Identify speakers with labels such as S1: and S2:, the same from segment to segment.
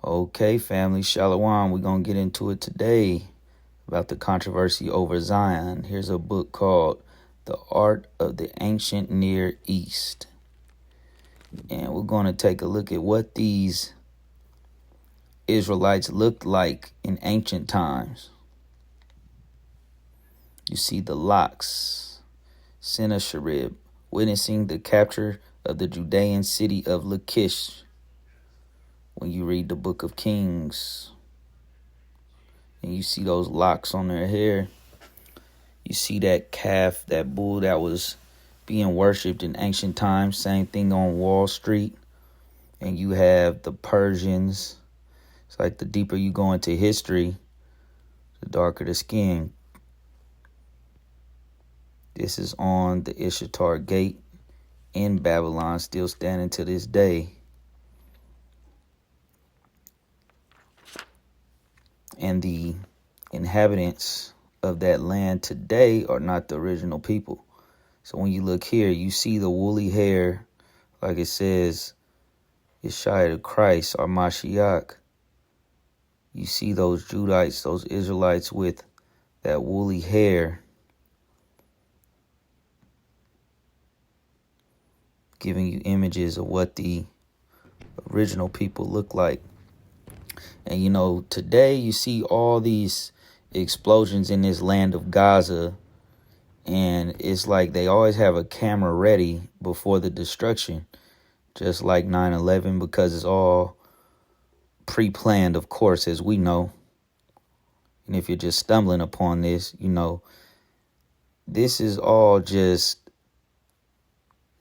S1: Okay, family, Shalom. We're going to get into it today about the controversy over Zion. Here's a book called The Art of the Ancient Near East. And we're going to take a look at what these Israelites looked like in ancient times. You see the locks, Sennacherib, witnessing the capture of the Judean city of Lachish. When you read the book of Kings and you see those locks on their hair, you see that calf, that bull that was being worshipped in ancient times. Same thing on Wall Street. And you have the Persians. It's like the deeper you go into history, the darker the skin. This is on the Ishtar Gate in Babylon, still standing to this day. And the inhabitants of that land today are not the original people. So when you look here, you see the woolly hair, like it says, Yeshua of Christ, or Mashiach. You see those Judites, those Israelites with that woolly hair, giving you images of what the original people look like. And you know, today you see all these explosions in this land of Gaza, and it's like they always have a camera ready before the destruction, just like 9/11, because it's all pre-planned, of course, as we know. And if you're just stumbling upon this, you know, this is all just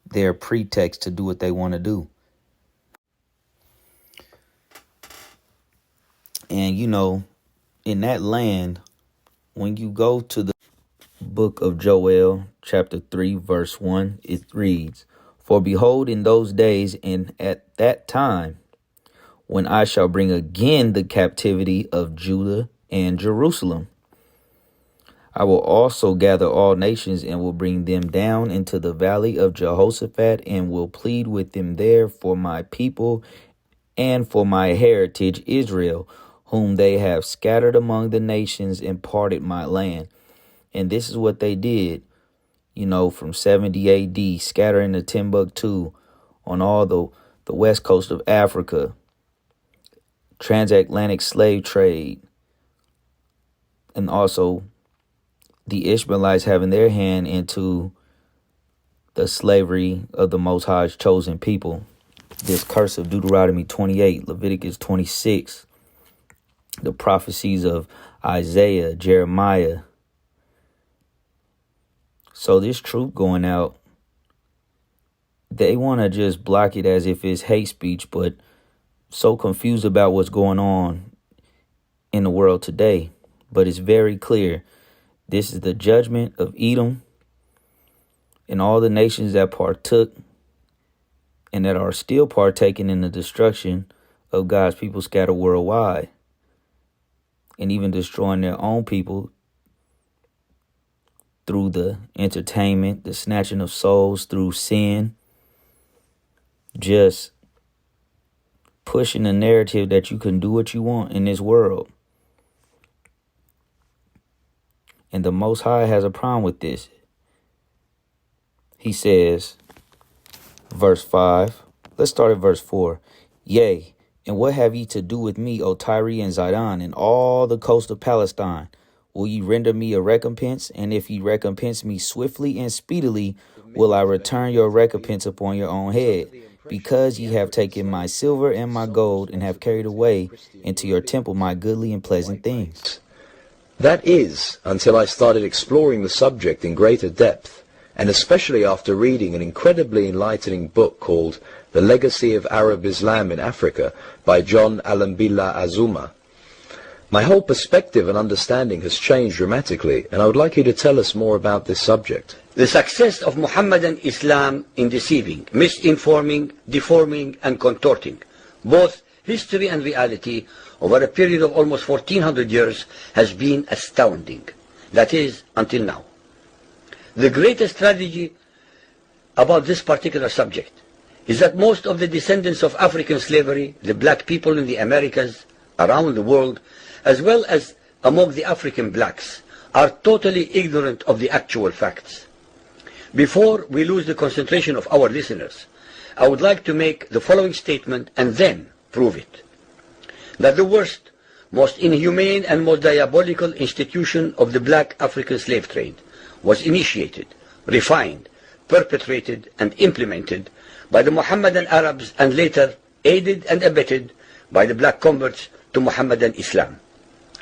S1: their pretext to do what they want to do. And, you know, in that land, when you go to the book of Joel, chapter 3, verse 1, it reads, "For behold, in those days and at that time, when I shall bring again the captivity of Judah and Jerusalem, I will also gather all nations and will bring them down into the valley of Jehoshaphat and will plead with them there for my people and for my heritage Israel, whom they have scattered among the nations and parted my land." And this is what they did, you know, from 70 AD, scattering to Timbuktu, on all the west coast of Africa, transatlantic slave trade, and also the Ishmaelites having their hand into the slavery of the Most High's chosen people. This curse of Deuteronomy 28, Leviticus 26, the prophecies of Isaiah, Jeremiah. So this troop going out, they want to just block it as if it's hate speech, but so confused about what's going on in the world today. But it's very clear. This is the judgment of Edom and all the nations that partook and that are still partaking in the destruction of God's people scattered worldwide, and even destroying their own people through the entertainment, the snatching of souls through sin, just pushing the narrative that you can do what you want in this world. And the Most High has a problem with this. He says, verse 5, let's start at verse 4. "Yea, and what have ye to do with me, O Tyre and Zidon, and all the coast of Palestine? Will ye render me a recompense? And if ye recompense me swiftly and speedily, will I return your recompense upon your own head? Because ye have taken my silver and my gold, and have carried away into your temple my goodly and pleasant things."
S2: That is, until I started exploring the subject in greater depth, and especially after reading an incredibly enlightening book called The Legacy of Arab Islam in Africa by John Alambilla Azuma. My whole perspective and understanding has changed dramatically, and I would like you to tell us more about this subject.
S3: The success of Muhammadan Islam in deceiving, misinforming, deforming, and contorting both history and reality over a period of almost 1400 years has been astounding. That is, until now. The greatest tragedy about this particular subject is that most of the descendants of African slavery, the black people in the Americas, around the world, as well as among the African blacks, are totally ignorant of the actual facts. Before we lose the concentration of our listeners, I would like to make the following statement and then prove it. That the worst, most inhumane and most diabolical institution of the black African slave trade was initiated, refined, perpetrated and implemented by the Mohammedan Arabs and later aided and abetted by the black converts to Mohammedan Islam.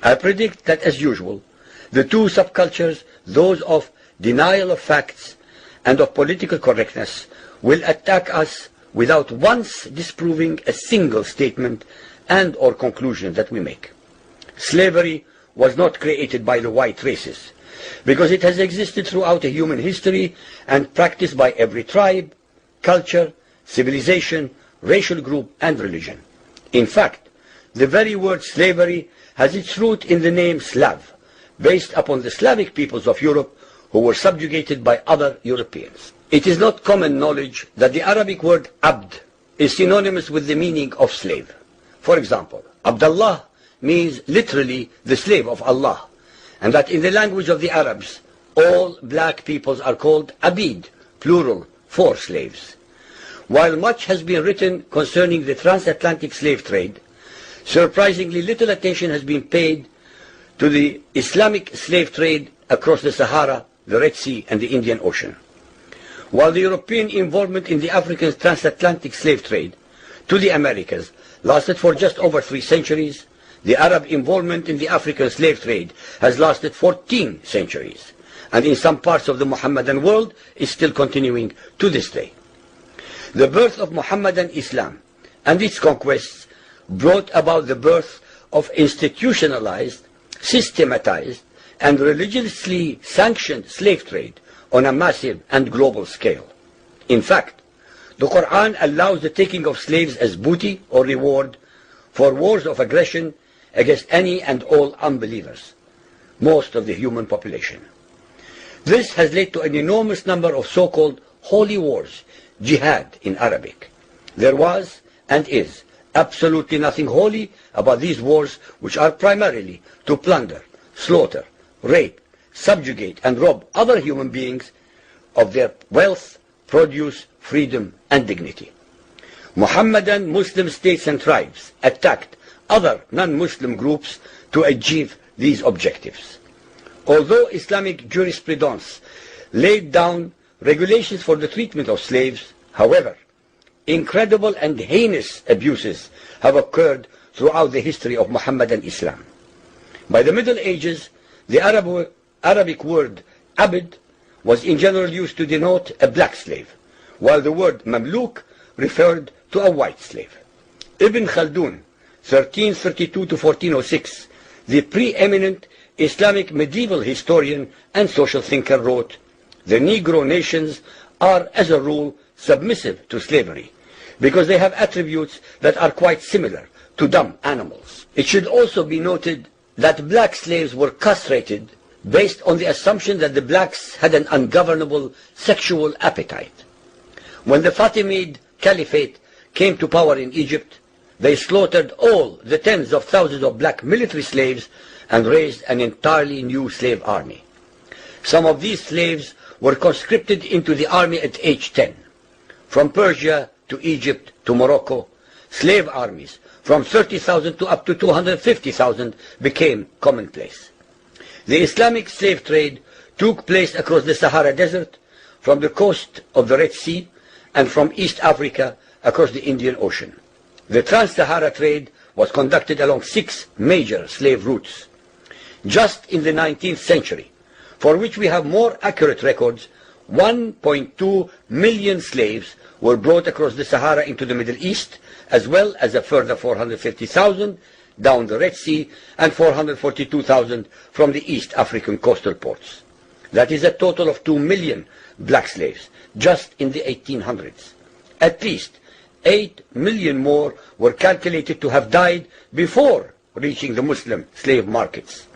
S3: I predict that, as usual, the two subcultures, those of denial of facts and of political correctness, will attack us without once disproving a single statement and or conclusion that we make. Slavery was not created by the white races, because it has existed throughout human history and practiced by every tribe, culture, civilization, racial group and religion. In fact, the very word slavery has its root in the name Slav, based upon the Slavic peoples of Europe who were subjugated by other Europeans. It is not common knowledge that the Arabic word abd is synonymous with the meaning of slave. For example, Abdullah means literally the slave of Allah, and that in the language of the Arabs, all black peoples are called abid, plural, for slaves. While much has been written concerning the transatlantic slave trade, surprisingly little attention has been paid to the Islamic slave trade across the Sahara, the Red Sea and the Indian Ocean. While the European involvement in the African transatlantic slave trade to the Americas lasted for just over 3 centuries, the Arab involvement in the African slave trade has lasted 14 centuries, and in some parts of the Mohammedan world is still continuing to this day. The birth of Mohammedan Islam and its conquests brought about the birth of institutionalized, systematized, and religiously sanctioned slave trade on a massive and global scale. In fact, the Quran allows the taking of slaves as booty or reward for wars of aggression against any and all unbelievers, most of the human population. This has led to an enormous number of so-called holy wars, jihad in Arabic. There was and is absolutely nothing holy about these wars, which are primarily to plunder, slaughter, rape, subjugate and rob other human beings of their wealth, produce, freedom and dignity. Mohammedan Muslim states and tribes attacked other non-Muslim groups to achieve these objectives. Although Islamic jurisprudence laid down regulations for the treatment of slaves, however, incredible and heinous abuses have occurred throughout the history of Mohammedan Islam. By the Middle Ages, the Arabic word abd was in general used to denote a black slave, while the word mamluk referred to a white slave. Ibn Khaldun, 1332 to 1406, the preeminent Islamic medieval historian and social thinker, wrote, "The Negro nations are, as a rule, submissive to slavery, because they have attributes that are quite similar to dumb animals." It should also be noted that black slaves were castrated based on the assumption that the blacks had an ungovernable sexual appetite. When the Fatimid Caliphate came to power in Egypt, they slaughtered all the tens of thousands of black military slaves and raised an entirely new slave army. Some of these slaves were conscripted into the army at age 10. From Persia to Egypt to Morocco, slave armies from 30,000 to up to 250,000 became commonplace. The Islamic slave trade took place across the Sahara Desert, from the coast of the Red Sea, and from East Africa across the Indian Ocean. The Trans-Sahara trade was conducted along 6 major slave routes. Just in the 19th century, for which we have more accurate records, 1.2 million slaves were brought across the Sahara into the Middle East, as well as a further 450,000 down the Red Sea and 442,000 from the East African coastal ports. That is a total of 2 million black slaves just in the 1800s. At least 8 million more were calculated to have died before reaching the Muslim slave markets.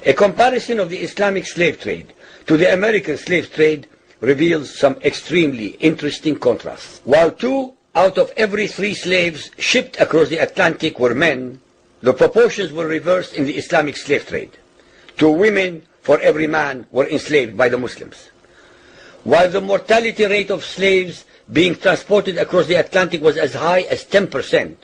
S3: A comparison of the Islamic slave trade to the American slave trade reveals some extremely interesting contrasts. While 2 out of every 3 slaves shipped across the Atlantic were men, the proportions were reversed in the Islamic slave trade. 2 women for every man were enslaved by the Muslims. While the mortality rate of slaves being transported across the Atlantic was as high as 10%,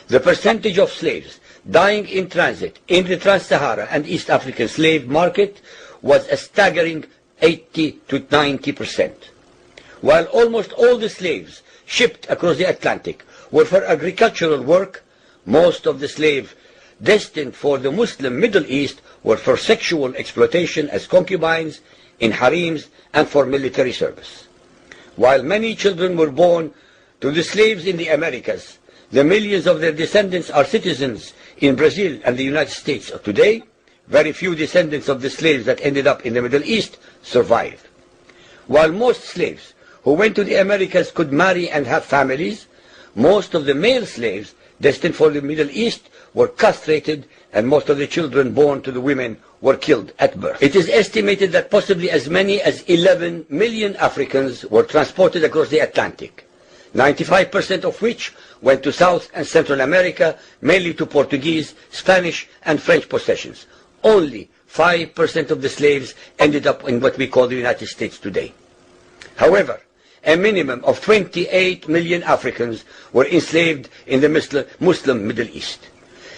S3: the percentage of slaves dying in transit in the Trans-Sahara and East African slave market was a staggering 80 to 90%. While almost all the slaves shipped across the Atlantic were for agricultural work, most of the slaves destined for the Muslim Middle East were for sexual exploitation as concubines, in harems, and for military service. While many children were born to the slaves in the Americas, the millions of their descendants are citizens in Brazil and the United States of today. Very few descendants of the slaves that ended up in the Middle East survived. While most slaves who went to the Americas could marry and have families, most of the male slaves destined for the Middle East were castrated, and most of the children born to the women were killed at birth. It is estimated that possibly as many as 11 million Africans were transported across the Atlantic, 95% of which went to South and Central America, mainly to Portuguese, Spanish, and French possessions. Only 5% of the slaves ended up in what we call the United States today. However, a minimum of 28 million Africans were enslaved in the Muslim Middle East.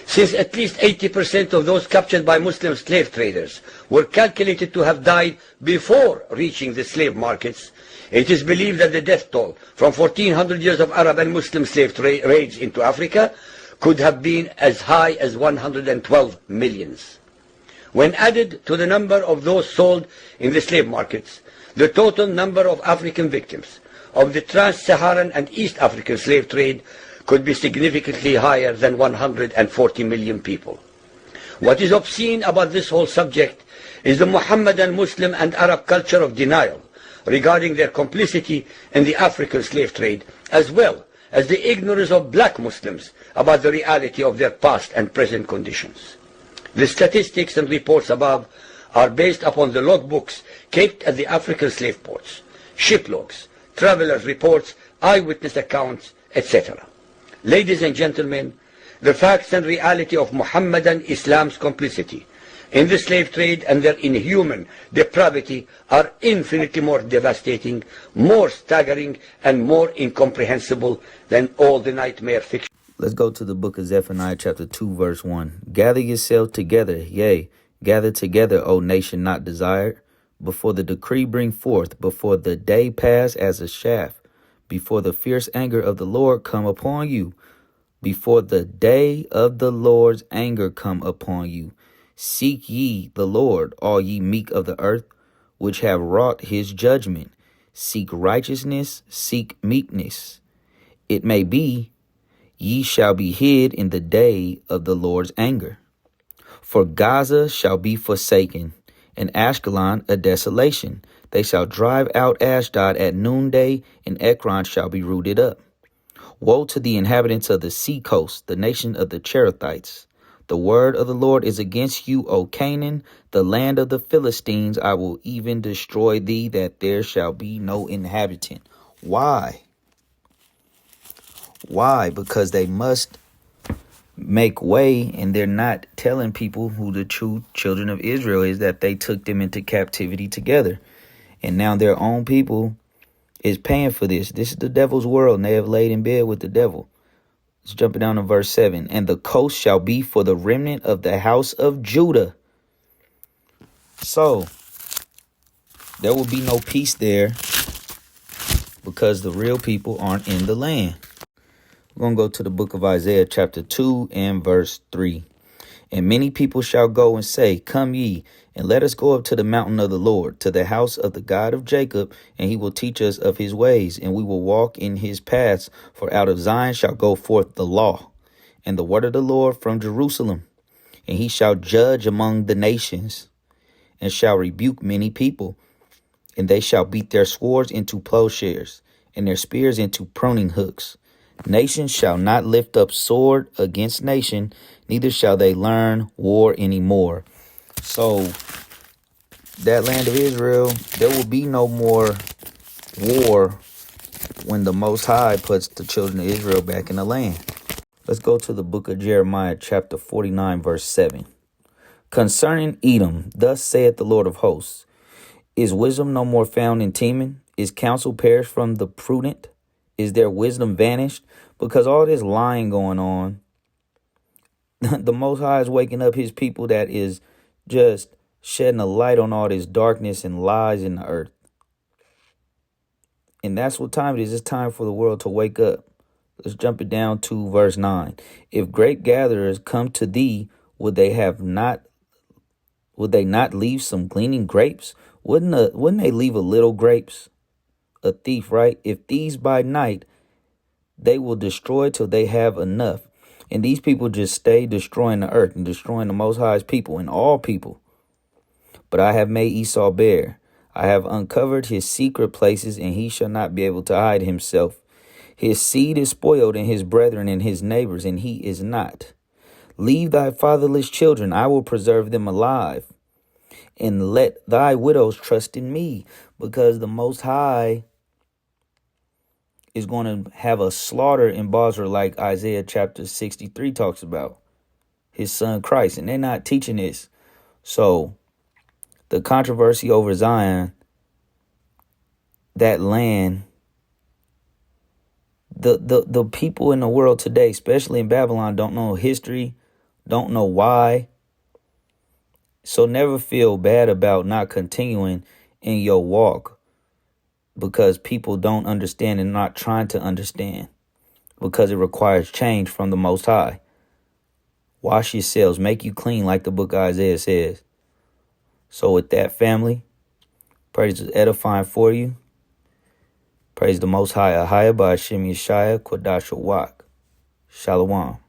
S3: Since at least 80% of those captured by Muslim slave traders were calculated to have died before reaching the slave markets, it is believed that the death toll from 1400 years of Arab and Muslim slave raids into Africa could have been as high as 112 millions. When added to the number of those sold in the slave markets, the total number of African victims of the trans-Saharan and East African slave trade could be significantly higher than 140 million people. What is obscene about this whole subject is the Muhammadan, Muslim, and Arab culture of denial regarding their complicity in the African slave trade, as well as the ignorance of black Muslims about the reality of their past and present conditions. The statistics and reports above are based upon the logbooks kept at the African slave ports, ship logs, travelers' reports, eyewitness accounts, etc. Ladies and gentlemen, the facts and reality of Muhammadan Islam's complicity in the slave trade and their inhuman depravity are infinitely more devastating, more staggering, and more incomprehensible than all the nightmare fiction.
S1: Let's go to the book of Zephaniah chapter 2 verse 1. Gather yourself together, yea, gather together, O nation not desired, before the decree bring forth, before the day pass as a shaft, before the fierce anger of the Lord come upon you, before the day of the Lord's anger come upon you. Seek ye the Lord, all ye meek of the earth, which have wrought his judgment. Seek righteousness, seek meekness. It may be, ye shall be hid in the day of the Lord's anger. For Gaza shall be forsaken, and Ashkelon a desolation. They shall drive out Ashdod at noonday, and Ekron shall be rooted up. Woe to the inhabitants of the sea coast, the nation of the Cherethites. The word of the Lord is against you, O Canaan, the land of the Philistines. I will even destroy thee, that there shall be no inhabitant. Why? Why? Because they must make way, and they're not telling people who the true children of Israel is, that they took them into captivity together. And now their own people is paying for this. This is the devil's world, and they have laid in bed with the devil. Let's jump down to verse 7. And the coast shall be for the remnant of the house of Judah. So there will be no peace there because the real people aren't in the land. We're going to go to the book of Isaiah chapter 2 and verse 3. And many people shall go and say, Come ye, and let us go up to the mountain of the Lord, to the house of the God of Jacob, and he will teach us of his ways, and we will walk in his paths. For out of Zion shall go forth the law, and the word of the Lord from Jerusalem. And he shall judge among the nations, and shall rebuke many people. And they shall beat their swords into plowshares, and their spears into pruning hooks. Nation shall not lift up sword against nation, neither shall they learn war anymore. So that land of Israel, there will be no more war when the Most High puts the children of Israel back in the land. Let's go to the book of Jeremiah, chapter 49, verse 7. Concerning Edom, thus saith the Lord of hosts, is wisdom no more found in Teman? Is counsel perished from the prudent? Is their wisdom vanished? Because all this lying going on, the Most High is waking up his people that is just shedding a light on all this darkness and lies in the earth. And that's what time it is. It's time for the world to wake up. Let's jump it down to verse 9. If grape gatherers come to thee, would they not leave some gleaning grapes? Wouldn't they leave a little grapes? A thief, right? If these by night, they will destroy till they have enough. And these people just stay destroying the earth and destroying the Most High's people and all people. But I have made Esau bare. I have uncovered his secret places, and he shall not be able to hide himself. His seed is spoiled, and his brethren and his neighbors, and he is not. Leave thy fatherless children, I will preserve them alive. And let thy widows trust in me, because the Most High is going to have a slaughter in Basra like Isaiah chapter 63 talks about. His son Christ, and they're not teaching this. So the controversy over Zion, that land, the people in the world today, especially in Babylon, don't know history, don't know why. So never feel bad about not continuing in your walk because people don't understand and not trying to understand, because it requires change from the Most High. Wash yourselves, make you clean like the book of Isaiah says. So with that, family, praise is edifying for you. Praise the Most High, Ahaya, Ba'ashim Yeshaya, Kodash Wak. Shalom.